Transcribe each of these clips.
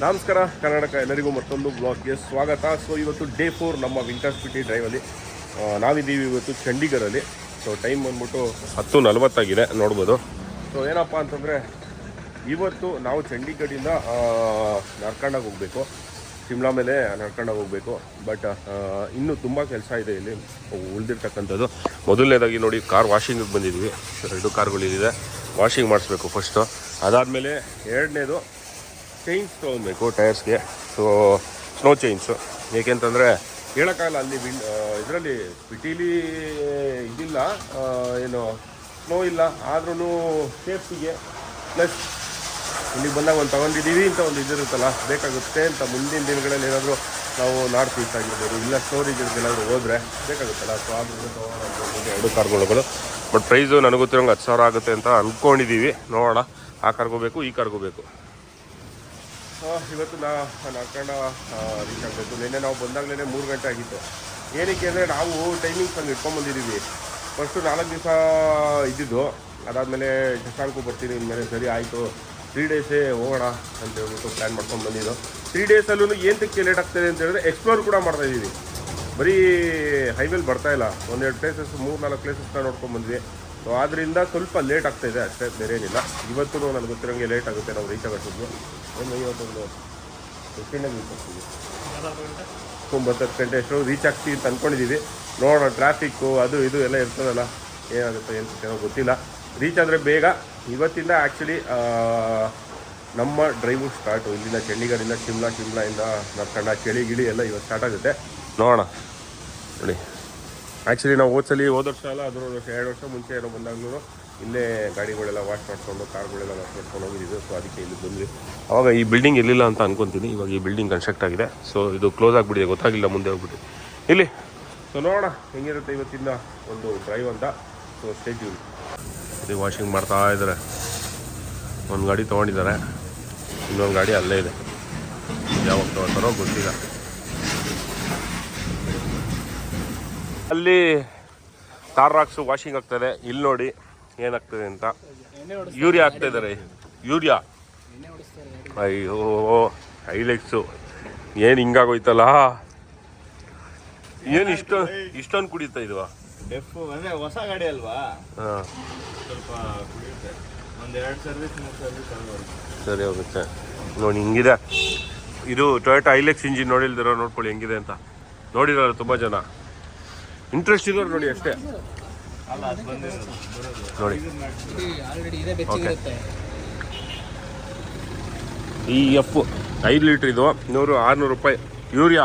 ನಮಸ್ಕಾರ ಕರ್ನಾಟಕ, ಎಲ್ಲರಿಗೂ ಮತ್ತೊಂದು ಬ್ಲಾಗ್ಗೆ ಸ್ವಾಗತ. ಸೊ ಇವತ್ತು ಡೇ 4 ನಮ್ಮ ವಿಂಟರ್ ಸಿಟಿ ಡ್ರೈವಲ್ಲಿ ನಾವಿದ್ದೀವಿ ಇವತ್ತು ಚಂಡೀಗಢಲ್ಲಿ. ಸೊ ಟೈಮ್ ಬಂದ್ಬಿಟ್ಟು 10:40 ಆಗಿದೆ, ನೋಡ್ಬೋದು. ಸೊ ಏನಪ್ಪ ಅಂತಂದರೆ ಇವತ್ತು ನಾವು ಚಂಡೀಗಢದಿಂದ ನಡ್ಕೊಂಡಾಗಿ ಹೋಗಬೇಕು, ಶಿಮ್ಲಾ ಮೇಲೆ ನಡ್ಕೊಂಡಾಗಿ ಹೋಗಬೇಕು. ಬಟ್ ಇನ್ನೂ ತುಂಬ ಕೆಲಸ ಇದೆ ಇಲ್ಲಿ ಉಳಿದಿರ್ತಕ್ಕಂಥದ್ದು. ಮೊದಲನೇದಾಗಿ ನೋಡಿ, ಕಾರ್ ವಾಷಿಂಗಿಗೆ ಬಂದಿದ್ವಿ. 2 ಕಾರ್ಗಳಿದೆ, ವಾಷಿಂಗ್ ಮಾಡಿಸ್ಬೇಕು ಫಸ್ಟು. ಅದಾದಮೇಲೆ ಎರಡನೇದು ಚೈನ್ಸ್ ತೊಗೊಬೇಕು ಟೈರ್ಸ್ಗೆ. ಸೊ ಸ್ನೋ ಚೈನ್ಸು, ಏಕೆಂತಂದರೆ ಹೇಳೋಕ್ಕಾಗಲ್ಲ, ಅಲ್ಲಿ ಇದರಲ್ಲಿ ಸಿಟೀಲಿ ಇದಿಲ್ಲ, ಏನು ಸ್ನೋ ಇಲ್ಲ, ಆದ್ರೂ ಸೇಫ್ಟಿಗೆ ಪ್ಲಸ್ ಇಲ್ಲಿಗೆ ಬಂದಾಗ ಒಂದು ತೊಗೊಂಡಿದ್ದೀವಿ ಅಂತ ಒಂದು ಇದಿರುತ್ತಲ್ಲ, ಬೇಕಾಗುತ್ತೆ ಅಂತ. ಮುಂದಿನ ದಿನಗಳಲ್ಲಿ ಏನಾದರೂ ನಾವು ನಾರ್ತ್ ಈಸ್ಟ್ ಆಗಿರ್ಬೋದು, ಇಲ್ಲ ಸ್ಟೋರೇಜ್ಗೆಲ್ಲಾದರೂ ಹೋದರೆ ಬೇಕಾಗುತ್ತಲ್ಲ. ಸೊ ಆದ್ರೂ ತೊಗೊಂಡು 2 ಕಾರ್ಗಳು. ಬಟ್ ಪ್ರೈಸು ನನಗೆ ಗೊತ್ತಿರೋಂಗೆ 10,000 ಆಗುತ್ತೆ ಅಂತ ಅಂದ್ಕೊಂಡಿದ್ದೀವಿ. ನೋಡೋಣ, ಆ ಕಾರ್ಗೋಬೇಕು, ಈ ಕಾರ್ಗೋಬೇಕು. ಇವತ್ತು ನಡ್ಕೊಂಡು ರೀಚ್ ಆಗಬೇಕು. ನಿನ್ನೆ ನಾವು ಬಂದಾಗಲೇ 3 ಗಂಟೆ ಆಗಿತ್ತು. ಏನಕ್ಕೆ ಅಂದರೆ ನಾವು ಟೈಮಿಂಗ್ಸ್ ಹಂಗೆ ಇಟ್ಕೊಂಡ್ಬಂದಿದ್ದೀವಿ. ಫಸ್ಟು 4 ದಿವಸ ಇದ್ದಿದ್ದು, ಅದಾದಮೇಲೆ ಶಶಾಂಕು ಬರ್ತೀನಿ ಇನ್ಮೇಲೆ. ಸರಿ ಆಯಿತು, 3 ಡೇಸೇ ಹೋಗೋಣ ಅಂತ ಹೇಳ್ಬಿಟ್ಟು ಪ್ಲ್ಯಾನ್ ಮಾಡ್ಕೊಂಡು ಬಂದಿದ್ದು. 3 ಡೇಸಲ್ಲೂ ಏನಕ್ಕೆ ಲೇಟ್ ಆಗ್ತಾಯಿದೆ ಅಂತ ಹೇಳಿದ್ರೆ, ಎಕ್ಸ್ಪ್ಲೋರ್ ಕೂಡ ಮಾಡ್ತಾಯಿದ್ದೀವಿ. ಬರೀ ಹೈವೇಲಿ ಬರ್ತಾಯಿಲ್ಲ, 1-2 ಪ್ಲೇಸಸ್, 3-4 ಪ್ಲೇಸಸ್ನ ನೋಡ್ಕೊಂಡು ಬಂದ್ವಿ. ಸೊ ಆದ್ದರಿಂದ ಸ್ವಲ್ಪ ಲೇಟ್ ಆಗ್ತಾಯಿದೆ ಅಷ್ಟೇ, ಬೇರೆ ಏನಿಲ್ಲ. ಇವತ್ತು ನನಗೆ ಗೊತ್ತಿರೋಂಗೆ ಲೇಟ್ ಆಗುತ್ತೆ ನಾವು ರೀಚ್ ಆಗೋದು. ಇವತ್ತೊಂದು 15 ಮಿನಿಟ್ ಆಗ್ತೀವಿ, 9-10 ಗಂಟೆ ಅಷ್ಟು ರೀಚ್ ಆಗ್ತೀವಿ ಅಂತ ಅಂದ್ಕೊಂಡಿದ್ದೀವಿ. ನೋಡೋಣ, ಟ್ರಾಫಿಕ್ಕು ಅದು ಇದು ಎಲ್ಲ ಇರ್ತದಲ್ಲ, ಏನಾಗುತ್ತೆ ಏನೋ ಗೊತ್ತಿಲ್ಲ. ರೀಚ್ ಆದರೆ ಬೇಗ. ಇವತ್ತಿಂದ ಆ್ಯಕ್ಚುಲಿ ನಮ್ಮ ಡ್ರೈವು ಸ್ಟಾರ್ಟು. ಇಲ್ಲಿಂದ ಚಂಡೀಗಢದಿಂದ ಶಿಮ್ಲಾಯಿಂದ ನಡ್ಕೊಂಡ ಚಳಿ ಗಿಳಿ ಎಲ್ಲ ಇವತ್ತು ಸ್ಟಾರ್ಟ್ ಆಗುತ್ತೆ. ನೋಡೋಣ ನೋಡಿ. ಆ್ಯಕ್ಚುಲಿ ನಾವು ಹೋದ ವರ್ಷ ಅಲ್ಲ, ಅದ್ರ 2 ವರ್ಷ ಮುಂಚೆ ಏನೋ ಬಂದಾಗಲೂ ಇಲ್ಲೇ ಗಾಡಿಗಳೆಲ್ಲ ವಾಶ್ ಮಾಡಿಕೊಂಡು ಕಾರ್ಗಳೆಲ್ಲ ವಾಶ್ ಮಾಡ್ಕೊಂಡು ಹೋಗಿದ್ದೀವಿ. ಸೊ ಅದಕ್ಕೆ ಇಲ್ಲಿ ಬಂದ್ವಿ. ಆವಾಗ ಈ ಬಿಲ್ಡಿಂಗ್ ಇರಲಿಲ್ಲ ಅಂತ ಅಂದ್ಕೊತೀನಿ. ಇವಾಗ ಈ ಬಿಲ್ಡಿಂಗ್ ಕನ್ಸ್ಟ್ರಕ್ಟ್ ಆಗಿದೆ. ಸೊ ಇದು ಕ್ಲೋಸ್ ಆಗಿಬಿಟ್ಟಿದೆ, ಗೊತ್ತಾಗಿಲ್ಲ ಮುಂದೆ ಹೋಗ್ಬಿಟ್ಟು ಇಲ್ಲಿ. ಸೊ ನೋಡೋಣ ಹೆಂಗಿರುತ್ತೆ ಇವತ್ತಿನ ಒಂದು ಡ್ರೈವ್ ಅಂತ. So stay tune. ಇದು ವಾಷಿಂಗ್ ಮಾಡ್ತಾ ಇದ್ದಾರೆ. ಒಂದು ಗಾಡಿ ತೊಗೊಂಡಿದ್ದಾರೆ, ಇನ್ನೊಂದು ಗಾಡಿ ಅಲ್ಲೇ ಇದೆ. ಯಾವಾಗ ತೊಗೊಳ್ತಾರೋ ಗೊತ್ತಿಲ್ಲ. ಅಲ್ಲಿ ತಾರ್ ರಾಕ್ಸು ವಾಷಿಂಗ್ ಆಗ್ತದೆ. ಇಲ್ಲಿ ನೋಡಿ ಏನಾಗ್ತದೆ ಅಂತ. ಯೂರಿಯಾ ಆಗ್ತಾ ಇದ್ದಾರೆ, ಯೂರಿಯಾ. ಅಯ್ಯೋ ಹೈಲೆಕ್ಸು ಏನು ಹಿಂಗಾಗೋಯ್ತಲ್ಲ. ಏನು ಇಷ್ಟೊಂದು ಕುಡಿತಾ ಇದ್ವಾ? ಅಂದರೆ ಹೊಸ ಗಾಡಿ ಅಲ್ವಾ, ಹಾಂ, ಸ್ವಲ್ಪ ಕುಡಿಯುತ್ತೆ. ಒಂದು 2 ಸರ್ವಿಸ್ 3 ಸರ್ವಿಸ್ ಸರಿ ಹೋಗುತ್ತೆ. ನೋಡಿ ಹಿಂಗಿದೆ ಇದು ಟೊಯೋಟಾ ಹೈಲೆಕ್ಸ್ ಇಂಜಿನ್. ನೋಡಿಲ್ದಿರೋ ನೋಡ್ಕೊಳ್ಳಿ ಹೆಂಗಿದೆ ಅಂತ. ನೋಡಿರೋರು ತುಂಬ ಜನ, ಇಂಟ್ರೆಸ್ಟ್ ಇರೋರು ನೋಡಿ ಅಷ್ಟೇ. ನೋಡಿ ಓಕೆ. ಈ ಎಫ್ 5 ಲೀಟ್ರ್ ಇದು 100-600 ರೂಪಾಯಿ ಯೂರಿಯಾ.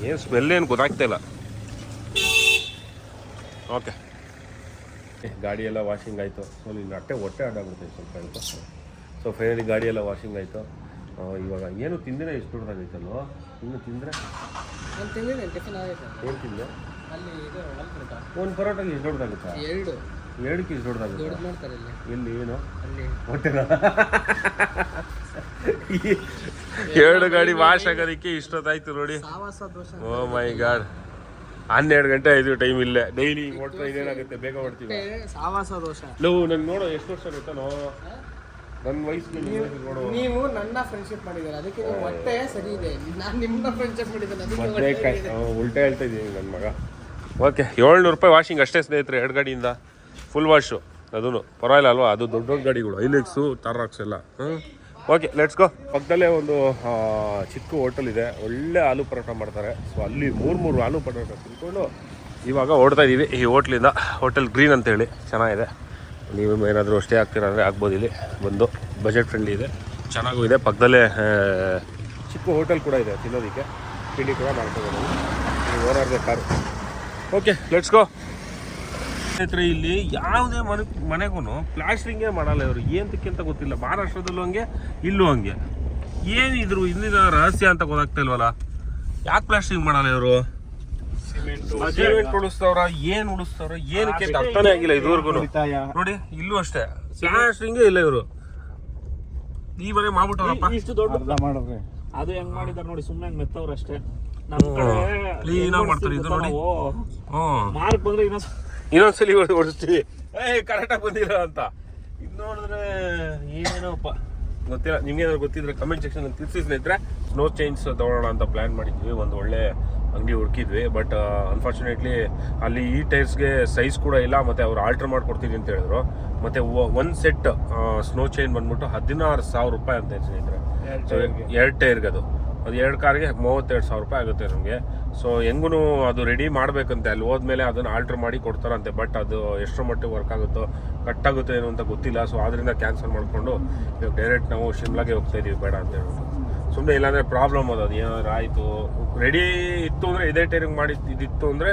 ಏನು ಸ್ಮೆಲ್ ಏನು ಗೊತ್ತಾಗ್ತಾ ಇಲ್ಲ. ಓಕೆ, ಗಾಡಿ ಎಲ್ಲ ವಾಷಿಂಗ್ ಆಯಿತು. ಸೊ ನಿನ್ನ ಹೊಟ್ಟೆ ಆಡಾಗ್ಬಿಡ್ತೈತೆ ಸ್ವಲ್ಪ ಅಂತ. ಸೊ ಫೈನಲಿ ಗಾಡಿ ಎಲ್ಲ ವಾಷಿಂಗ್ ಆಯಿತು. ಇವಾಗ ಏನು ತಿಂದಿರ ಎಷ್ಟು ದೊಡ್ಡದಾಗೈತಲ್ವ? ಇನ್ನು ತಿಂದರೆ ಏನು ತಿಂದೆ? ಒಂದು ಪರೋಟಾಗಿ ಎಷ್ಟು ದೊಡ್ಡದಾಗುತ್ತಾ? 2 ಕೆ ಜಿ ದೊಡ್ಡದಾಗುತ್ತೆ. ಎಲ್ಲಿ ಏನು ಹೊಟ್ಟೆನಾ? 2 ಗಾಡಿ ವಾಶ್ ಆಗೋದಕ್ಕೆ ಇಷ್ಟೊತ್ತಾಯ್ತು ನೋಡಿ. ಓ ಮೈ ಗಾಡ್, 12 ಗಂಟೆ ಆಯ್ತು ಟೈಮ್. ಇಲ್ಲೇ ಡೈಲಿ ಓಡ್ತಾ ಇದೇನಾಗುತ್ತೆ, ಬೇಗ ಓಡ್ತೀವಿ. ಲವ್ ನಂಗೆ ನೋಡೋ ಎಷ್ಟು ವರ್ಷ ಆಗುತ್ತೋ ನನ್ನ ವಯಸ್ಸಿಗೆ ನೋಡೋ. ನೀವು ನನ್ನ ಫ್ರೆಂಡ್ಶಿಪ್ ಮಾಡಿದ್ದೀರ, ಅದಕ್ಕೆ ಹೊಟ್ಟೆ ಸರಿ ಇದೆ. ನಾನು ನಿಮ್ಮನ್ನ ಫ್ರೆಂಡ್ಶಿಪ್ ಮಾಡಿದ್ದೇನೆ, ಉಲ್ಟಾ ಹೇಳ್ತಾ ಇದ್ದೀನಿ ನನ್ನ ಮಗ. ಓಕೆ, 700 ರೂಪಾಯಿ ವಾಷಿಂಗ್ ಅಷ್ಟೇ ಸ್ನೇಹಿತರೆ, 2 ಗಾಡಿಯಿಂದ ಫುಲ್ ವಾಶು. ಅದೂ ಪರವಾಗಿಲ್ಲ ಅಲ್ವಾ? ಅದು ದೊಡ್ಡ ದೊಡ್ಡ ಗಾಡಿಗಳು, ಹೈಲೆಕ್ಸು, ತಾರ್ ರಾಕ್ಸ್ ಎಲ್ಲ. Okay, let's go. ಪಕ್ಕದಲ್ಲೇ ಒಂದು ಚಿಕ್ಕ ಹೋಟೆಲ್ ಇದೆ, ಒಳ್ಳೆ ಆಲೂ ಪರೋಟ ಮಾಡ್ತಾರೆ. ಸೊ ಅಲ್ಲಿ 3 ಆಲೂ ಪರೋಟ ತಿಳ್ಕೊಂಡು ಇವಾಗ ಓಡ್ತಾ ಇದ್ದೀವಿ ಈ ಹೋಟ್ಲಿಂದ. ಹೋಟೆಲ್ ಗ್ರೀನ್ ಅಂತೇಳಿ ಚೆನ್ನಾಗಿದೆ. ನೀವು ಏನಾದರೂ ಸ್ಟೇ ಆಗ್ತೀರ ಅಂದರೆ ಆಗ್ಬೋದು. ಇಲ್ಲಿ ಬಂದು ಬಜೆಟ್ ಫ್ರೆಂಡ್ಲಿ ಇದೆ, ಚೆನ್ನಾಗೂ ಇದೆ. ಪಕ್ಕದಲ್ಲೇ ಚಿಕ್ಕ ಹೋಟೆಲ್ ಕೂಡ ಇದೆ, ತಿನ್ನೋದಕ್ಕೆ ತಿಂಡಿ ಕೂಡ ಮಾಡ್ಕೋಬೋದು. ನೀವು ಓಡಾಡದೆ ಕಾರು. Okay, let's go. ಸ್ನೇಹಿತರೆ, ಇಲ್ಲಿ ಯಾವುದೇ ಮನೆಗೂ ಪ್ಲಾಸ್ಟ್ರಿಂಗೇ ಮಾಡಲ್ಲ ಇವರು. ಏನಕ್ಕೆ ಅಂತ ಗೊತ್ತಿಲ್ಲ. ಮಹಾರಾಷ್ಟ್ರದಲ್ಲೂ ಹಂಗೆ, ಇಲ್ಲೂ ಹಂಗೆ. ಏನಿದ್ರು ಇಲ್ಲಿನ ರಹಸ್ಯ ಅಂತ ಗೊತ್ತಾಗ್ತಾ ಇಲ್ವಲ್ಲ. ಯಾಕೆ ಪ್ಲಾಸ್ಟ್ರಿಂಗ್ ಮಾಡಲ್ಲ ಇವರು? ಸಿಮೆಂಟ್ ಉಳಿಸ್ತವ್ರ, ಏನು ಉಳಿಸ್ತವ್ರ, ಏನಕ್ಕೆ ಅರ್ಥನೇ ಆಗಿಲ್ಲ ಇದುವರೆಗೂ. ನೋಡಿ ಇಲ್ಲೂ ಅಷ್ಟೇ ಪ್ಲಾಸ್ಟ್ರಿಂಗೇ ಇಲ್ಲ ಇವರು. ಈ ಮನೆ ಮಾಡ್ಬಿಟ್ಟವ್ರಪ್ಪ, ಇಷ್ಟು ದೊಡ್ಡ ಮಾಡಿದ್ರೆ ಅದು ಹೆಂಗ್ ಮಾಡಿದಾರೆ ನೋಡಿ. ಸುಮ್ಮನೆ ಮೆತ್ತವ್ರು ಅಷ್ಟೇ. ನಮ್ಮ ಕಡೆ ಕ್ಲೀನ್ ಆಗಿ ಮಾಡ್ತಾರೆ. ಇದು ನೋಡಿ, ಮಾರ್ಕ್ ಬಂದ್ರೆ ಇನ್ನೊಂದ್ಸಲಿ ಓಡಿಸ್ತೀವಿ, ಕರೆಕ್ಟಾಗಿ ಬಂದಿರ ಅಂತ. ಇದು ನೋಡಿದ್ರೆ ಏನೇನೋಪ್ಪ ಗೊತ್ತಿಲ್ಲ, ನಿಮ್ಗೇನಾದ್ರು ಗೊತ್ತಿದ್ರೆ ಕಮೆಂಟ್ ಸೆಕ್ಷನಲ್ಲಿ ತಿಳಿಸಿ ಸ್ನೇಹಿತರೆ. ಸ್ನೋ ಚೈನ್ಸ್ ತೊಗೊಳ್ಳೋಣ ಅಂತ ಪ್ಲ್ಯಾನ್ ಮಾಡಿದ್ವಿ, ಒಂದು ಒಳ್ಳೆ ಅಂಗಡಿ ಹುಡುಕಿದ್ವಿ. ಬಟ್ ಅನ್ಫಾರ್ಚುನೇಟ್ಲಿ ಅಲ್ಲಿ ಈ ಟೈರ್ಸ್ಗೆ ಸೈಜ್ ಕೂಡ ಇಲ್ಲ, ಮತ್ತು ಅವ್ರು ಆಲ್ಟ್ರ್ ಮಾಡ್ಕೊಡ್ತೀನಿ ಅಂತ ಹೇಳಿದ್ರು. ಮತ್ತು ಒಂದು ಸೆಟ್ ಸ್ನೋ ಚೈನ್ ಬಂದ್ಬಿಟ್ಟು 16,000 ರೂಪಾಯಿ ಅಂತ ಸ್ನೇಹಿತರೆ. ಸೊ 2 ಟೈರ್ಗೆ ಅದು 2 ಕಾರ್ಗೆ 32,000 ರೂಪಾಯಿ ಆಗುತ್ತೆ ನಮಗೆ. ಸೊ ಹೆಂಗೂ ಅದು ರೆಡಿ ಮಾಡಬೇಕಂತೆ, ಅಲ್ಲಿ ಹೋದ್ಮೇಲೆ ಅದನ್ನು ಆಲ್ಟ್ರ್ ಮಾಡಿ ಕೊಡ್ತಾರಂತೆ. ಬಟ್ ಅದು ಎಷ್ಟರ ಮಟ್ಟಿಗೆ ವರ್ಕ್ ಆಗುತ್ತೋ ಕಟ್ಟಾಗುತ್ತೋ ಏನೋ ಅಂತ ಗೊತ್ತಿಲ್ಲ. ಸೊ ಅದರಿಂದ ಕ್ಯಾನ್ಸಲ್ ಮಾಡಿಕೊಂಡು ಇವಾಗ ಡೈರೆಕ್ಟ್ ನಾವು ಶಿಮ್ಲಾಗೆ ಹೋಗ್ತಾ ಇದೀವಿ, ಬೇಡ ಅಂತ ಹೇಳ್ಬಿಟ್ಟು. ಸುಮ್ಮನೆ ಇಲ್ಲಾಂದರೆ ಪ್ರಾಬ್ಲಮ್ ಅದು ಏನಾದ್ರು ಆಯಿತು. ರೆಡಿ ಇತ್ತು ಅಂದರೆ ಇದೇ ಟೈರಿಂಗ್ ಮಾಡಿ ಇದಿತ್ತು ಅಂದರೆ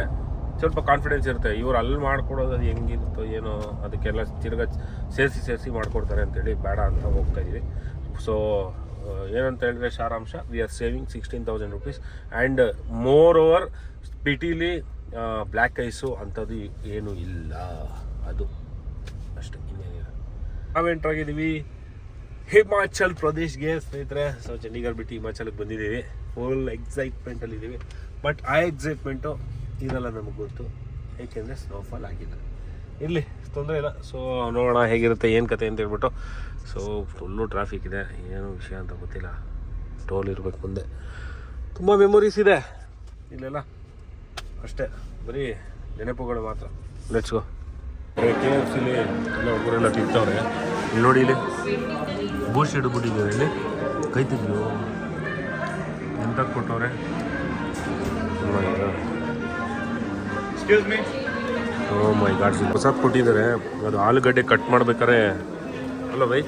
ಸ್ವಲ್ಪ ಕಾನ್ಫಿಡೆನ್ಸ್ ಇರುತ್ತೆ. ಇವ್ರು ಅಲ್ಲಿ ಮಾಡ್ಕೊಡೋದು ಅದು ಹೆಂಗಿರುತ್ತೋ ಏನೋ, ಅದಕ್ಕೆಲ್ಲ ತಿರ್ಗಾ ಸೇರಿಸಿ ಮಾಡಿಕೊಡ್ತಾರೆ ಅಂತೇಳಿ ಬೇಡ ಅಂತ ಹೋಗ್ತಾ ಇದೀವಿ. ಸೊ ಏನಂತ ಹೇಳಿದ್ರೆ ಸಾರಾಂಶ, we are saving 16,000 rupees. And more over ಪಿಟೀಲಿ ಬ್ಲ್ಯಾಕ್ ಐಸು ಅಂಥದ್ದು ಏನೂ ಇಲ್ಲ, ಅದು ಅಷ್ಟೇ, ಇನ್ನೇನಿಲ್ಲ. ನಾವು ಎಂಟ್ರಾಗಿದ್ದೀವಿ ಹಿಮಾಚಲ್ ಪ್ರದೇಶ್ಗೆ ಸ್ನೇಹಿತರೆ. ಸೊ ಚಂಡೀಗಢ ಬಿಟ್ಟು ಹಿಮಾಚಲಕ್ಕೆ ಬಂದಿದ್ದೀವಿ. ಫುಲ್ ಎಕ್ಸೈಟ್ಮೆಂಟಲ್ಲಿದ್ದೀವಿ. ಬಟ್ ಆ ಎಕ್ಸೈಟ್ಮೆಂಟು ಇರಲ್ಲ ನಮಗೆ ಗೊತ್ತು, ಏಕೆಂದರೆ ಸ್ನೋಫಾಲ್ ಆಗಿದೆ. ಇರಲಿ, ತೊಂದರೆ ಇಲ್ಲ. ಸೊ ನೋಡೋಣ ಹೇಗಿರುತ್ತೆ ಏನು ಕತೆ ಅಂತ ಹೇಳ್ಬಿಟ್ಟು. ಸೊ ಫುಲ್ಲು ಟ್ರಾಫಿಕ್ ಇದೆ, ಏನೋ ವಿಷಯ ಅಂತ ಗೊತ್ತಿಲ್ಲ. ಟೋಲ್ ಇರಬೇಕು ಮುಂದೆ. ತುಂಬ ಮೆಮೊರೀಸ್ ಇದೆ ಇಲ್ಲೆಲ್ಲ, ಅಷ್ಟೇ ಬರೀ ನೆನಪುಗಳು ಮಾತ್ರ. Let's go. KFC ಎಲ್ಲ ಒಬ್ಬರೆಲ್ಲ ತಿಂತವ್ರೆ. ಇಲ್ಲಿ ನೋಡಿ, ಇಲ್ಲಿ ಬೂಸ್ಟ್ ಹಿಡ್ಬಿಟ್ಟಿದ್ದಾರೆ. ಇಲ್ಲಿ ಕೈ ತೆಗಿಯೋ ಎಂತ ಕೊಟ್ಟವ್ರೆ. ಓ ಮೈ ಗಾಡ್, ಹೊಸದು ಕೊಟ್ಟಿದ್ದಾರೆ. ಅದು ಆಲೂಗಡ್ಡೆ ಕಟ್ ಮಾಡ್ಬೇಕಾರೆ ಅಲ್ಲ ಬೈ,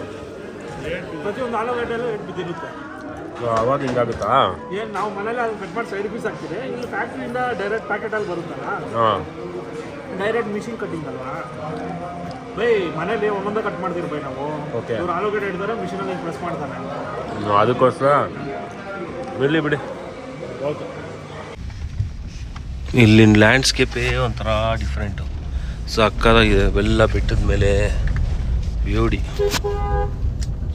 ಪ್ರತಿಯೊಂದು ಆಲೂಗಡ್ಡೆಲ್ಲೂ ಬಿದ್ದಿರುತ್ತೆ. ಅವಾಗ ಹಿಂಗಾಗುತ್ತಾ? ಏನು ನಾವು ಮನೇಲಿ ಅದು ಕಟ್ ಮಾಡಿ ಸೈಡ್ ಪೀಸ್ ಹಾಕ್ತೀವಿ. ಇಲ್ಲಿ ಫ್ಯಾಕ್ಟ್ರಿಯಿಂದ ಡೈರೆಕ್ಟ್ ಪ್ಯಾಕೆಟಲ್ಲಿ ಬರುತ್ತಲ್ಲ, ಹಾಂ, ಡೈರೆಕ್ಟ್ ಮಿಷಿನ್ ಕಟ್ಟಿಂಗ್ ಅಲ್ವಾ ಬೈ. ಮನೇಲಿ ಒಂದೊಂದೇ ಕಟ್ ಮಾಡ್ತೀವಿ ಬೈ ನಾವು. ಓಕೆ, ಇವ್ರು ಆಲೂಗಡ್ಡೆ ಹಿಡಿದಾರೆ, ಮಿಷಿನಲ್ಲಿ ಪ್ರೆಸ್ ಮಾಡ್ತಾರೆ. ಅದಕ್ಕೋಸ್ಕರ ಬಿಡಲಿ ಬಿಡಿ. ಓಕೆ, ಇಲ್ಲಿನ ಲ್ಯಾಂಡ್ಸ್ಕೇಪೇ ಒಂಥರ ಡಿಫ್ರೆಂಟು, ಸಕ್ಕತ್ತಾಗಿದೆ. ಬೆಲ್ಲ ಬೆಟ್ಟದ ಮೇಲೆ ಬ್ಯೂಟಿ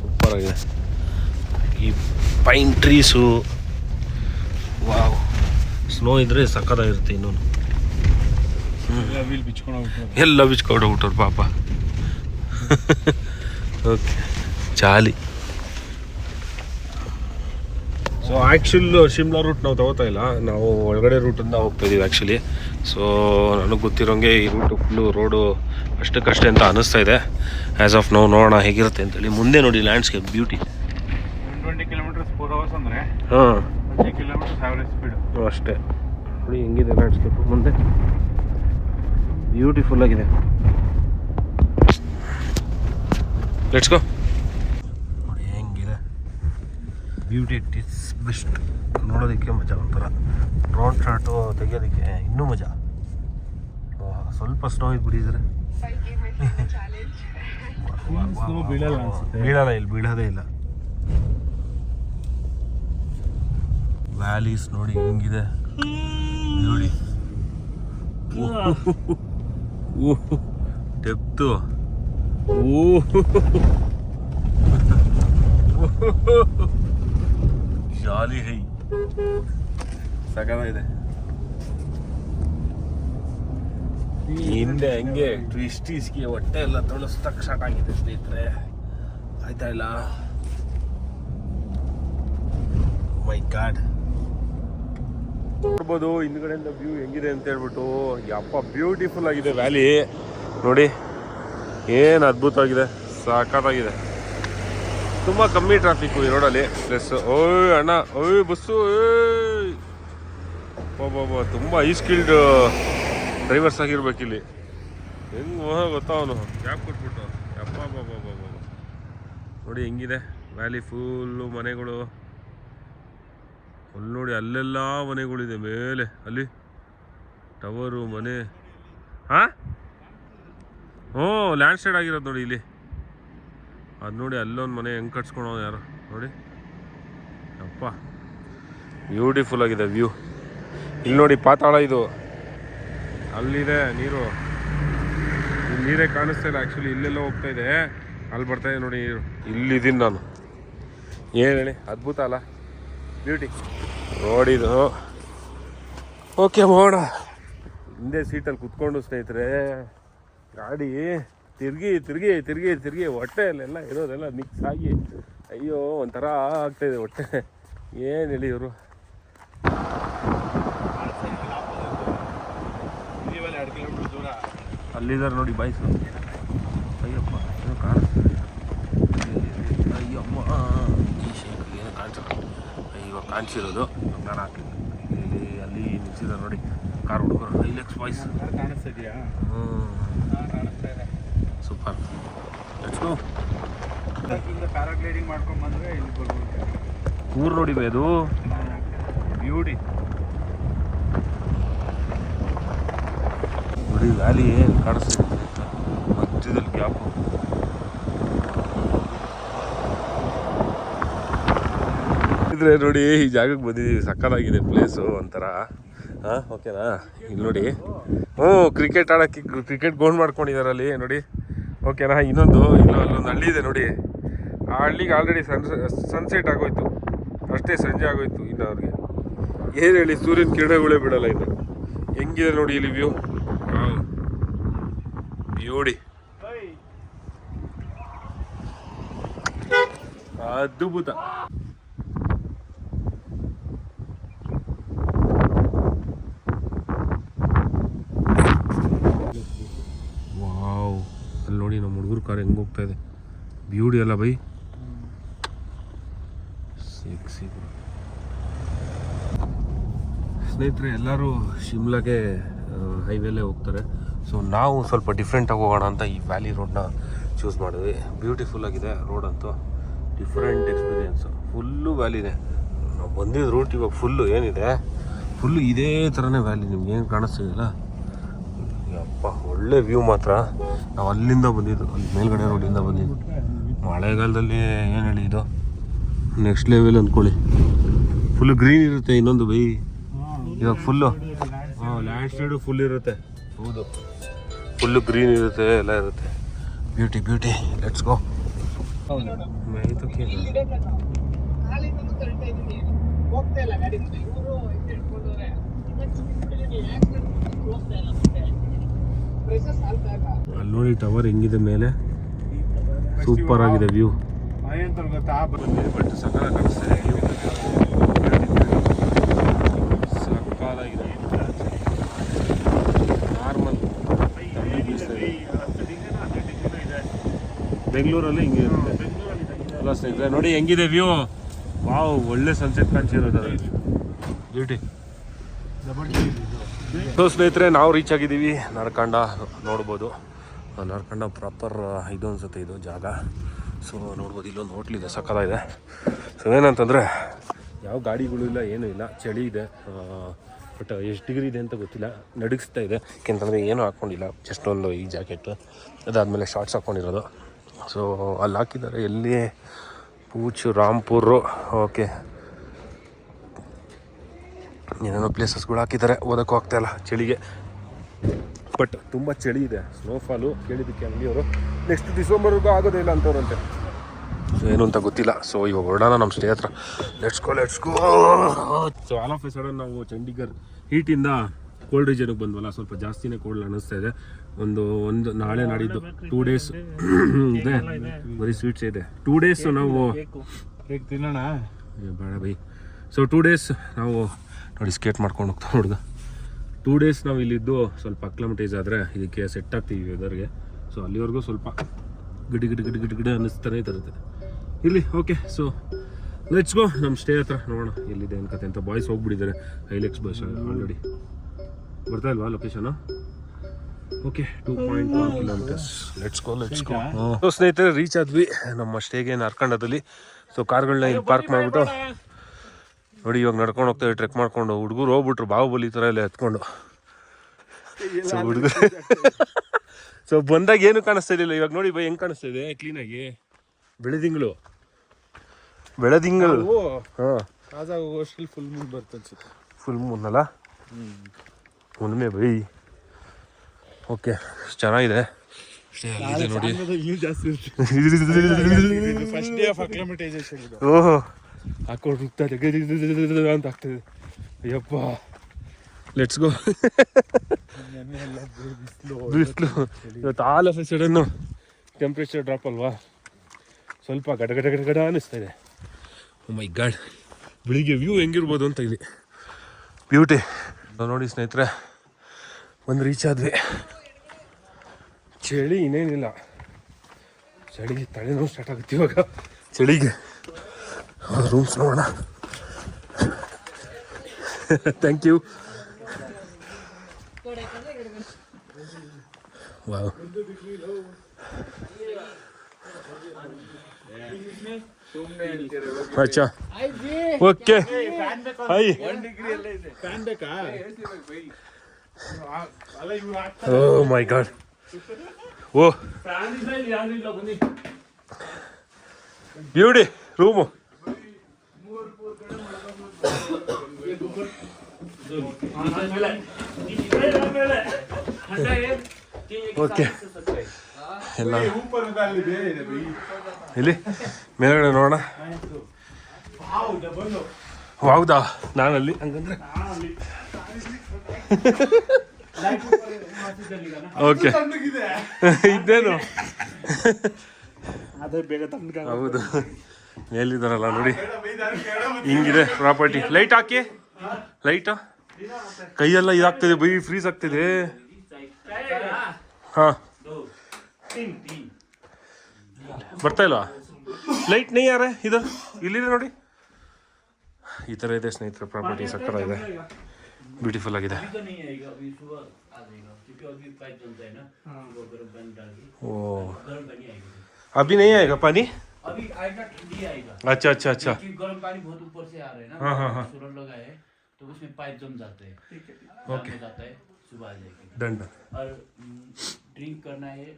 ಸೂಪರಾಗಿದೆ. ಈ ಪೈನ್ ಟ್ರೀಸು, ವಾವ್, ಸ್ನೋ ಇದ್ದರೆ ಸಕ್ಕತ್ತಾಗಿರುತ್ತೆ. ಇನ್ನೊಂದು ಎಲ್ಲ ಬಿಚ್ಕೊಂಡು ಹೋಗ್ಬಿಟ್ಟವ್ರು ಪಾಪ. ಓಕೆ, ಚಾಲಿ. ಸೊ ಆ್ಯಕ್ಚುಲ್ ಶಿಮ್ಲಾ ರೂಟ್ ನಾವು ತಗೋತಾ ಇಲ್ಲ, ನಾವು ಒಳಗಡೆ ರೂಟಿಂದ ಹೋಗ್ತಾ ಇದ್ದೀವಿ ಆ್ಯಕ್ಚುಲಿ. ಸೊ ನನಗೆ ಗೊತ್ತಿರೋಂಗೆ ಈ ರೂಟು ಫುಲ್ಲು ರೋಡು ಅಷ್ಟಕ್ಕಷ್ಟೇ ಅಂತ ಅನ್ನಿಸ್ತಾ ಇದೆ. ಆ್ಯಸ್ ಆಫ್ ನಾವು ನೋಡೋಣ ಹೇಗಿರುತ್ತೆ ಅಂತೇಳಿ. ಮುಂದೆ ನೋಡಿ ಲ್ಯಾಂಡ್ಸ್ಕೇಪ್ ಬ್ಯೂಟಿ. 20 ಕಿಲೋಮೀಟರ್ಸ್ 4 hours ಅಂದರೆ ಹಾಂ, 10 ಕಿಲೋಮೀಟರ್ಸ್ ಆವರೇಜ್ ಸ್ಪೀಡು ಅಷ್ಟೇ. ನೋಡಿ ಹೆಂಗಿದೆ ಲ್ಯಾಂಡ್ಸ್ಕೇಪು ಮುಂದೆ, ಬ್ಯೂಟಿಫುಲ್ ಆಗಿದೆ. Let's go. ನೋಡಿ ಹೆಂಗಿದೆ ಬ್ಯೂಟಿ, ಇಟ್ ಇಸ್ ಬೆಸ್ಟ್. ನೋಡೋದಕ್ಕೆ ಮಜಾ, ಒಂಥರ ಡ್ರೋನ್ ಶಾಟು ತೆಗಿಯೋದಕ್ಕೆ ಇನ್ನೂ ಮಜಾ. ಸ್ವಲ್ಪ ಸ್ನೋ ಇದ್ಬಿಟ್ಟಿದ್ರೆ ಬೀಳಲ್ಲ, ಇಲ್ಲಿ ಬೀಳೋದೇ ಇಲ್ಲ. ವ್ಯಾಲೀಸ್ ನೋಡಿ ಹೆಂಗಿದೆ ನೋಡಿ, ಡೆಪ್ತು, ಜಾಲಿ ಹೈ, ಸಗದ ಇದೆ. ಹಿಂದೆ ಹಂಗೆ ಟ್ವಿಸ್ಟೀಸ್ಗೆ ಹೊಟ್ಟೆ ಎಲ್ಲ ತೊಳಸ್ತಕ್ಕೆ ಸ್ಟಾರ್ಟ್ ಆಗಿದೆ ಸ್ನೇಹಿತರೆ, ಆಯ್ತಾ ಇಲ್ಲ? ಮೈ ಗಾಡ್, ನೋಡ್ಬೋದು ಹಿಂದ್ಗಡೆಯಿಂದ ವ್ಯೂ ಹೆಂಗಿದೆ ಅಂತ ಹೇಳ್ಬಿಟ್ಟು. ಯಪ್ಪ, ಬ್ಯೂಟಿಫುಲ್ ಆಗಿದೆ ವ್ಯಾಲಿ ನೋಡಿ, ಏನು ಅದ್ಭುತವಾಗಿದೆ, ಸಾಕಾಗಿದೆ. ತುಂಬ ಕಮ್ಮಿ ಟ್ರಾಫಿಕ್ಕು ಈ ರೋಡಲ್ಲಿ. ಪ್ಲಸ್ ಓಯ್ ಅಣ್ಣ, ಓಯ್ ಬಸ್ಸು, ಓಯ್ ಬಾಬಾ, ತುಂಬ ಹೈ ಸ್ಕಿಲ್ಡ್ ಡ್ರೈವರ್ಸ್ ಆಗಿರ್ಬೇಕಿಲ್ಲಿ. ಹೆಂಗೆ ಗೊತ್ತಾ ಅವನು ಗ್ಯಾಪ್ ಕೊಟ್ಬಿಟ್ಟು. ಯಪ್ಪ ಬಾಬಾ ನೋಡಿ ಹೆಂಗಿದೆ ವ್ಯಾಲಿ, ಫುಲ್ಲು ಮನೆಗಳು. ಅಲ್ಲಿ ನೋಡಿ, ಅಲ್ಲೆಲ್ಲ ಮನೆಗಳಿದೆ ಮೇಲೆ, ಅಲ್ಲಿ ಟವರು ಮನೆ. ಹಾಂ, ಹ್ಞೂ, ಲ್ಯಾಂಡ್ ಸ್ಲೈಡ್ ಆಗಿರೋದು ನೋಡಿ ಇಲ್ಲಿ. ಅದು ನೋಡಿ, ಅಲ್ಲೊಂದು ಮನೆ ಹೆಂಗೆ ಕಟ್ಸ್ಕೊಳೋ ಯಾರು ನೋಡಿ. ಅಪ್ಪ, ಬ್ಯೂಟಿಫುಲ್ ಆಗಿದೆ ವ್ಯೂ. ಇಲ್ಲಿ ನೋಡಿ ಪಾತಾಳ, ಇದು ಅಲ್ಲಿದೆ ನೀರು, ಇಲ್ಲಿ ನೀರೇ ಕಾಣಿಸ್ತಾ ಇಲ್ಲ ಆ್ಯಕ್ಚುಲಿ. ಇಲ್ಲೆಲ್ಲ ಹೋಗ್ತಾ ಇದೆ, ಅಲ್ಲಿ ಬರ್ತಾ ಇದೆ ನೋಡಿ ನೀರು. ಇಲ್ಲಿದ್ದೀನಿ ನಾನು. ಏನು ಹೇಳಿ, ಅದ್ಭುತ ಅಲ್ಲ, ಬ್ಯೂಟಿ ನೋಡಿದು. ಓಕೆ, ಮಾಡೋಣ. ಹಿಂದೆ ಸೀಟಲ್ಲಿ ಕುತ್ಕೊಂಡು ಸ್ನೇಹಿತರೆ ಗಾಡಿ ತಿರುಗಿ ತಿರುಗಿ ತಿರುಗಿ ತಿರುಗಿ ಹೊಟ್ಟೆಯಲ್ಲೆಲ್ಲ ಇರೋದೆಲ್ಲ ಮಿಕ್ಸ್ ಆಗಿ ಅಯ್ಯೋ ಒಂಥರ ಆಗ್ತಾಯಿದೆ ಹೊಟ್ಟೆ. ಏನು ಹೇಳಿ ಇವರು. ಅಲ್ಲಿದ್ದಾರೆ ನೋಡಿ ಬಾಯ್ಸು. ಅಯ್ಯಪ್ಪ ಏನೋ ಕಾಣಿಸ್ತಿದೆ. ಅಯ್ಯಮ್ಮ ಏನು ಕಾಣಿಸಲ್ಲ. ಇವಾಗ ಕಾಣಿಸಿರೋದು ನಾನು ಹಾಕಿಲ್ಲ. ಇಲ್ಲಿ ಅಲ್ಲಿ ನಿಲ್ಸಿದ್ದಾರೆ ನೋಡಿ ಕಾರ್ ಹುಡುಗರು. ಐಲೆಕ್ಸ್ ಬಾಯ್ಸ್ ಕಾಣಿಸ್ತಿದ್ಯಾ? ಕಾಣಿಸ್ತಾ ಇದೆ. ಸೂಪರ್. Let's go. ಪ್ಯಾರಾಗ್ಲೈಡಿಂಗ್ ಮಾಡ್ಕೊಂಡು ಬಂದರೆ ಇಲ್ಲಿ ಬರ್ಬೋದು. ಊರು ನೋಡಿ ಬೈ ಅದು ಬ್ಯೂಟಿ ನೋಡಿ. ವ್ಯಾಲಿ ಏನು ಕಾಣಿಸ್ತಿದೆ ಮಧ್ಯದಲ್ಲಿ ಗ್ಯಾಪು. ಇದ್ರೆ ನೋಡಿ ಈ ಜಾಗಕ್ಕೆ ಬಂದಿದ್ದೀವಿ. ಸಕ್ಕತ್ತಾಗಿದೆ ಪ್ಲೇಸು ಒಂಥರ. ಹಾಂ ಓಕೆನಾ? ಇಲ್ಲಿ ನೋಡಿ. ಹ್ಞೂ ಕ್ರಿಕೆಟ್ ಆಡೋಕ್ಕೆ ಕ್ರಿಕೆಟ್ ಗೋಲ್ಡ್ ಮಾಡ್ಕೊಂಡಿದ್ದಾರೆ ಅಲ್ಲಿ ನೋಡಿ. ಓಕೆನಾ? ಇನ್ನೊಂದು ಅಲ್ಲೊಂದು ಹಳ್ಳಿ ಇದೆ ನೋಡಿ. ಆ ಹಳ್ಳಿಗೆ ಆಲ್ರೆಡಿ ಸನ್ಸೆಟ್ ಆಗೋಯ್ತು. ಅಷ್ಟೇ ಸಂಜೆ ಆಗೋಯ್ತು. ಇನ್ನು ಅವ್ರಿಗೆ ಏನು ಹೇಳಿ, ಸೂರ್ಯನ ಕಿರಣಗಳೇ ಬಿಡಲ್ಲ ಇನ್ನು. ಹೆಂಗಿದೆ ನೋಡಿ ಇಲ್ಲಿ ವ್ಯೂ. ಬ್ಯೂಟಿ ಅದ್ಭುತ. ವಾವ್, ಅಲ್ಲಿ ನೋಡಿ ನಮ್ಮ ಹುಡುಗರು ಕಾರ್ ಹೆಂಗೆ ಹೋಗ್ತಾ ಇದೆ. ಬ್ಯೂಟಿ ಅಲ್ಲ ಬೈ. ಸ್ನೇಹಿತರೆ, ಎಲ್ಲರೂ ಶಿಮ್ಲಾಗೆ ಹೈವೇಲೇ ಹೋಗ್ತಾರೆ. ಸೊ ನಾವು ಸ್ವಲ್ಪ ಡಿಫ್ರೆಂಟಾಗಿ ಹೋಗೋಣ ಅಂತ ಈ ವ್ಯಾಲಿ ರೋಡ್ನ ಚೂಸ್ ಮಾಡಿದ್ವಿ. ಬ್ಯೂಟಿಫುಲ್ ಆಗಿದೆ ರೋಡ್ ಅಂತೂ. Different experience. ಫುಲ್ಲು ವ್ಯಾಲಿನೇ. ನಾವು ಬಂದಿದ್ದ ರೂಟ್ ಇವಾಗ ಫುಲ್ಲು ಏನಿದೆ, ಫುಲ್ಲು ಇದೇ ಥರನೇ ವ್ಯಾಲಿ. ನಿಮ್ಗೆ ಏನು ಕಾಣಿಸ್ತಿದಿಲ್ಲ ಅಪ್ಪ, ಒಳ್ಳೆ ವ್ಯೂ ಮಾತ್ರ. ನಾವು ಅಲ್ಲಿಂದ ಬಂದಿದ್ದು, ಅಲ್ಲಿ ಮೇಲ್ಗಡೆ ರೋಡಿಂದ ಬಂದಿದ್ದು. ಮಳೆಗಾಲದಲ್ಲಿ ಏನು ಹೇಳಿ ಇದು ನೆಕ್ಸ್ಟ್ ಲೆವೆಲ್ ಅಂದ್ಕೊಳ್ಳಿ. ಫುಲ್ಲು ಗ್ರೀನ್ ಇರುತ್ತೆ. ಇನ್ನೊಂದು ಬೈ ಇವಾಗ ಫುಲ್ಲು ಲ್ಯಾಂಡ್ ಸ್ಲೈಡು ಫುಲ್ ಇರುತ್ತೆ. ಹೌದು, ಫುಲ್ಲು ಗ್ರೀನ್ ಇರುತ್ತೆ, ಎಲ್ಲ ಇರುತ್ತೆ. Beauty beauty. Let's go. ಅಲ್ಲಿ ನೋಡಿ ಟವರ್ ಹೆಂಗಿದೆ ಮೇಲೆ. ಸೂಪರ್ ಆಗಿದೆ ವ್ಯೂ. ಬಟ್ ಸಕ್ಕತ್ತಾಗಿ ಕಾಣಿಸ್ತಾ ಇದೆ. ಸಕ್ಕತ್ತಾಗಿದೆ. ನಾರ್ಮಲ್ ಬೆಂಗಳೂರಲ್ಲಿ ಹಿಂಗೆ ಇರುತ್ತೆ ಅಲ್ಲ ಸ್ನೇಹಿತರೆ. ನೋಡಿ ಹೆಂಗಿದೆ ವ್ಯೂ. ವಾವ್, ಒಳ್ಳೆ ಸನ್ಸೆಟ್ ಕಾಣಿಸಿರೋದು. ಬ್ಯೂಟಿ. ಸೊ ಸ್ನೇಹಿತರೆ, ನಾವು ರೀಚ್ ಆಗಿದ್ದೀವಿ ನರ್ಕಂಡ. ನೋಡ್ಬೋದು ನರ್ಕಂಡ ಪ್ರಾಪರ್ ಇದು ಅನ್ಸುತ್ತೆ ಇದು ಜಾಗ. ಸೊ ನೋಡ್ಬೋದು, ಇಲ್ಲೊಂದು ಹೋಟ್ಲಿದೆ, ಸಕ್ಕತ್ತಾಗಿದೆ. ಸೊ ಏನಂತಂದರೆ ಯಾವ ಗಾಡಿಗಳು ಇಲ್ಲ, ಏನೂ ಇಲ್ಲ. ಚಳಿ ಇದೆ. ಬಟ್ ಎಷ್ಟು ಡಿಗ್ರಿ ಇದೆ ಅಂತ ಗೊತ್ತಿಲ್ಲ. ನಡುಗಿಸ್ತಾ ಇದೆ. ಯಾಕೆಂತಂದರೆ ಏನೂ ಹಾಕ್ಕೊಂಡಿಲ್ಲ, ಜಸ್ಟ್ ಒಂದು ಈ ಜಾಕೆಟ್, ಅದಾದಮೇಲೆ ಶಾರ್ಟ್ಸ್ ಹಾಕ್ಕೊಂಡಿರೋದು. ಸೊ ಅಲ್ಲಿ ಹಾಕಿದ್ದಾರೆ. ಎಲ್ಲಿ ಪೂಚ್ ರಾಂಪುರು. ಓಕೆ, ಏನೇನೋ ಪ್ಲೇಸಸ್ಗಳು ಹಾಕಿದ್ದಾರೆ. ಓದೋಕ್ಕೂ ಆಗ್ತಾಯಿಲ್ಲ ಚಳಿಗೆ. ಬಟ್ ತುಂಬ ಚಳಿ ಇದೆ. ಸ್ನೋಫಾಲು ಕೇಳಿದ್ದಕ್ಕೆ ಅಂಗಡಿಯವರು ನೆಕ್ಸ್ಟ್ ಡಿಸೆಂಬರ್ವರೆಗೂ ಆಗೋದೇ ಇಲ್ಲ ಅಂತವ್ರಂತೆ. ಸೊ ಏನು ಅಂತ ಗೊತ್ತಿಲ್ಲ. ಸೊ ಇವಾಗ ಹೊರಡೋಣ ನಮ್ಮ ಸ್ಟೇ ಹತ್ರ. Let's go. So all of A sudden ನಾವು ಚಂಡೀಗಢ ಹೀಟಿಂದ ಕೋಲ್ಡ್ ರೀಜನ್ಗೆ ಬಂದ್ವಲ್ಲ, ಸ್ವಲ್ಪ ಜಾಸ್ತಿನೇ ಕೋಲ್ಡ್ ಅನ್ನಿಸ್ತಾ ಇದೆ. ಒಂದು ನಾಳೆ ನಾಡಿದ್ದು 2 days ಇದೆ. ಬರೀ ಸ್ವೀಟ್ಸ್ ಇದೆ. 2 days ನಾವು ತಿನ್ನೋಣ ಬೇಡ ಬೈ. ಸೊ 2 days ನಾವು ನೋಡಿ ಸ್ಕೇಟ್ ಮಾಡ್ಕೊಂಡು ಹೋಗ್ತಾ ಹುಡುಗ. 2 days ನಾವು ಇಲ್ಲಿದ್ದು ಸ್ವಲ್ಪ ಅಕ್ಲಮಟೈಸ್ ಆದರೆ ಇದಕ್ಕೆ ಸೆಟ್ ಆಗ್ತೀವಿ ವೆದರ್ಗೆ. ಸೊ ಅಲ್ಲಿವರೆಗೂ ಸ್ವಲ್ಪ ಗಿಡ ಅನ್ನಿಸ್ತಾನೆ ಇರುತ್ತೆ ಇಲ್ಲಿ. ಓಕೆ, ಸೊ ಲೆಟ್ಸ್ ಗೋ ನಮ್ಮ ಸ್ಟೇ ಹತ್ರ. ನೋಡೋಣ ಎಲ್ಲಿದೆ ಅನ್ಕತೆ ಅಂತ. ಬಾಯ್ಸ್ ಹೋಗ್ಬಿಟ್ಟಿದ್ದಾರೆ ಐಲೆಕ್ಸ್ ಬಸ್ ಆಲ್ರೆಡಿ. ಬರ್ತಾ ಇಲ್ವಾ location? Okay, 2.1 kilometers. Let's go. So ಸ್ನೇಹಿತರೆ, ರೀಚ್ ಆದ್ವಿ ನಮ್ಮ ಸ್ಟೇಗೆ ನರ್ಕಂಡದಲ್ಲಿ. ಸೊ ಕಾರ್ಗಳನ್ನ ಇಲ್ಲಿ ಪಾರ್ಕ್ ಮಾಡಿಬಿಟ್ಟು ನೋಡಿ ಇವಾಗ ನಡ್ಕೊಂಡು ಹೋಗ್ತೇವೆ, ಟ್ರೆಕ್ ಮಾಡ್ಕೊಂಡು. ಹುಡುಗರು ಹೋಗ್ಬಿಟ್ರು ಬಾಹುಬಲಿ ಥರ ಎಲ್ಲ ಎತ್ಕೊಂಡು. ಸೊ ಹುಡುಗರು ಸೊ ಬಂದಾಗ ಏನು ಕಾಣಿಸ್ತಾ ಇರಲಿಲ್ಲ. ಇವಾಗ ನೋಡಿ ಬೈ ಹೆಂಗೆ ಕಾಣಿಸ್ತಾ ಇದೆ ಕ್ಲೀನಾಗಿ. ಬೆಳೆದಿಂಗಳು ಹಾಂ, ಫುಲ್ ಮೂನ್ ಬರ್ತದೆ ಅನ್ಸುತ್ತೆ. ಫುಲ್ ಮೂನ್ ಅಲ್ಲ, ಹುಣ್ಣಿಮೆ ಬೈ. ಓಕೆ, ಚೆನ್ನಾಗಿದೆ. ನೋಡಿ ಓಹೋ ಹಾಕೊಂಡು ಅಂತ ಆಗ್ತದೆ. ಅಯ್ಯಪ್ಪ, ಲೆಟ್ಸ್ ಗೋ. ಬಿಸಿಲು ಇವತ್ತು all of a sudden temperature drop ಅಲ್ವಾ, ಸ್ವಲ್ಪ ಗಡ ಗಡ ಗಡ ಗಡ ಅನ್ನಿಸ್ತಾ ಇದೆ. ಓ ಮೈ ಗಾಡ್, ಬೆಳಿಗ್ಗೆ ವ್ಯೂ ಹೆಂಗಿರ್ಬೋದು ಅಂತ ಇಲ್ಲಿ ಬ್ಯೂಟಿ ನೋಡಿ ಸ್ನೇಹಿತರೆ. ಒಂದು ರೀಚ್ ಆದ್ವಿ. ಚಳಿ ಇನ್ನೇನಿಲ್ಲ, ಚಳಿಗೆ ತಲೆನೋವು ಸ್ಟಾರ್ಟ್ ಆಗುತ್ತೆ ಇವಾಗ ಚಳಿಗೆ. ರೂಮ್ಸ್ ನೋಡೋಣ. Thank you. ವಾವ್, ಅಚ್ಚಾ okay. Hi, oh my god. Oh beauty room. Okay, ಎಲ್ಲ ಇಲ್ಲಿ ಮೇಲ್ಗಡೆ ನೋಡೋಣ. ಹೌದಾ, ನಾನಲ್ಲಿ ಹಂಗಂದ್ರೆ ಓಕೆ ಇದ್ದೇನು. ಹೌದು, ಮೇಲಿದ್ದಾರಲ್ಲ ನೋಡಿ, ಹಿಂಗಿದೆ ಪ್ರಾಪರ್ಟಿ. ಲೈಟ್ ಹಾಕಿ, ಲೈಟ್ ಕೈಯೆಲ್ಲ ಇದಾಗ್ತಿದೆ, ಬೈ ಫ್ರೀಸ್ ಆಗ್ತಿದೆ. ಹಾಂ, ಬರ್ತಾ ಇಲ್ವಾ ಲೈಟ್? ನೈ ಯಾರೇ ಇದು ಇಲ್ಲಿದೆ ನೋಡಿ. ಈ ಥರ ಇದೆ ಸ್ನೇಹಿತರೆ ಪ್ರಾಪರ್ಟಿ, ಸಕ್ಕರ ಇದೆ, ಬ್ಯೂಟಿಫುಲ್ ಆಗಿದೆ. ओ अभी नहीं आएगा पानी? अभी आएगा, ठंडी आएगा। अच्छा अच्छा अच्छा, क्योंकि गर्म पानी बहुत ऊपर से आ रहा है ना। हाँ हाँ हाँ, सोलर लगा है तो उसमें पाइप जम जाते हैं। ओके, जाता है, सुबह आ जाएगी। Done done. और ड्रिंक करना है,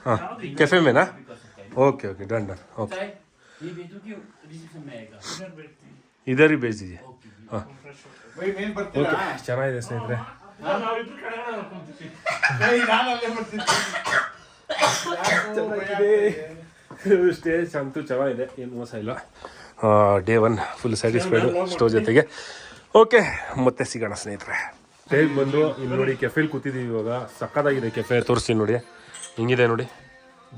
हाँ, कैफे में ना? कर सकता है। Okay okay, done done. Okay, चाहे ये भेजो कि रिसेप्शन में आएगा। इधर ही भेज दीजिए. ओके। हाँ ಓಕೆ, ಚೆನ್ನಾಗಿದೆ ಸ್ನೇಹಿತರೆ. ಸ್ಟೇಜ್ ಅಂತೂ ಚೆನ್ನಾಗಿದೆ, ಏನು ಮೋಸ ಇಲ್ಲ. ಡೇ 1 ಫುಲ್ ಸ್ಯಾಟಿಸ್ಫೈಡು ಸ್ಟೋ ಜೊತೆಗೆ. ಓಕೆ, ಮತ್ತೆ ಸಿಗೋಣ ಸ್ನೇಹಿತರೆ. ಸ್ಟೇಜ್ ಬಂದು ಇಲ್ಲಿ ನೋಡಿ, ಕೆಫೆಲಿ ಕೂತಿದ್ದೀವಿ ಇವಾಗ. ಸಕ್ಕತ್ತಾಗಿದೆ ಕೆಫೆ, ತೋರಿಸ್ತೀನಿ ನೋಡಿ, ಹಿಂಗಿದೆ ನೋಡಿ,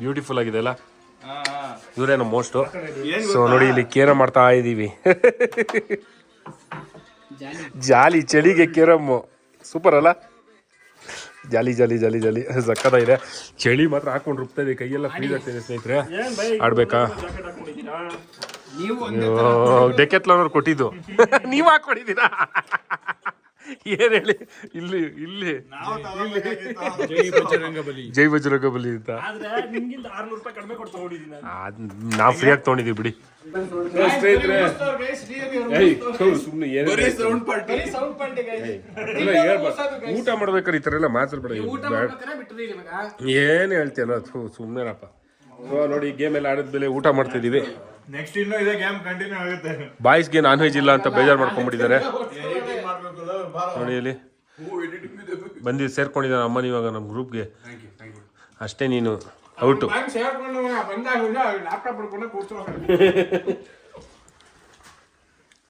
ಬ್ಯೂಟಿಫುಲ್ ಆಗಿದೆ ಅಲ್ಲ. ಇವರೇ ನಮ್ಮ ಮೋಸ್ಟು. ಸೊ ನೋಡಿ, ಇಲ್ಲಿ ಕೇರ ಮಾಡ್ತಾ ಇದ್ದೀವಿ. ಜಾಲಿ, ಚಳಿಗೆ ಕೇರಮ್ಮು ಸೂಪರ್ ಅಲ್ಲ. ಜಾಲಿ ಜಾಲಿ ಜಾಲಿ ಜಾಲಿ ಸಕ್ಕತ್ತಾಗಿದೆ. ಚಳಿ ಮಾತ್ರ ಹಾಕೊಂಡು ರುಬ್ತಾ ಇದೆ, ಕೈಯೆಲ್ಲ ಫ್ರೀಸ್ ಆಗ್ತಿದೆ ಸ್ನೇಹಿತರೆ. ಆಡ್ಬೇಕಾ? ಡೆಕೆತ್ಲವ್ರು ಕೊಟ್ಟಿದ್ದು ನೀವು ಹಾಕೊಂಡಿದ್ದೀರಾ? ಏನ್ ಹೇಳಿ, ಇಲ್ಲಿ ಇಲ್ಲಿ ಜೈ ಬಜರಂಗಬಲಿ ಅಂತ ನಾವು ಫ್ರೀಯಾಗಿ ತೊಗೊಂಡಿದ್ದೀವಿ ಬಿಡಿ ಸ್ನೇಹಿತರೆ. ಸುಮ್ಮನೆ ಊಟ ಮಾಡ್ಬೇಕಾದ್ರೆ ಈ ಥರ ಎಲ್ಲ ಮಾತಾಡ್ಬೇಡ, ಏನು ಹೇಳ್ತೀಯಲ್ಲ, ಸುಮ್ಮನೆನಪ್ಪ. ನೋಡಿ, ಗೇಮ್ ಎಲ್ಲ ಆಡಿದ್ಮೇಲೆ ಊಟ ಮಾಡ್ತಿದ್ದೀವಿ. ನೆಕ್ಸ್ಟ್ ಇನ್ನೂ ಇದೆ ಗೇಮ್ ಕಂಟಿನ್ಯೂ ಆಗುತ್ತೆ. ಬಾಯ್ಸ್ಗೆ ನಾನ್ ವೆಜ್ ಇಲ್ಲ ಅಂತ ಬೇಜಾರು ಮಾಡ್ಕೊಂಡ್ಬಿಟ್ಟಿದ್ದಾರೆ ನೋಡಿ. ಇಲ್ಲಿ ಬಂದು ಸೇರ್ಕೊಂಡಿದ್ದಾನೆ ಅಮ್ಮನ ಇವಾಗ ನಮ್ಮ ಗ್ರೂಪ್ಗೆ. ಅಷ್ಟೇ, ನೀನು ಔಟು.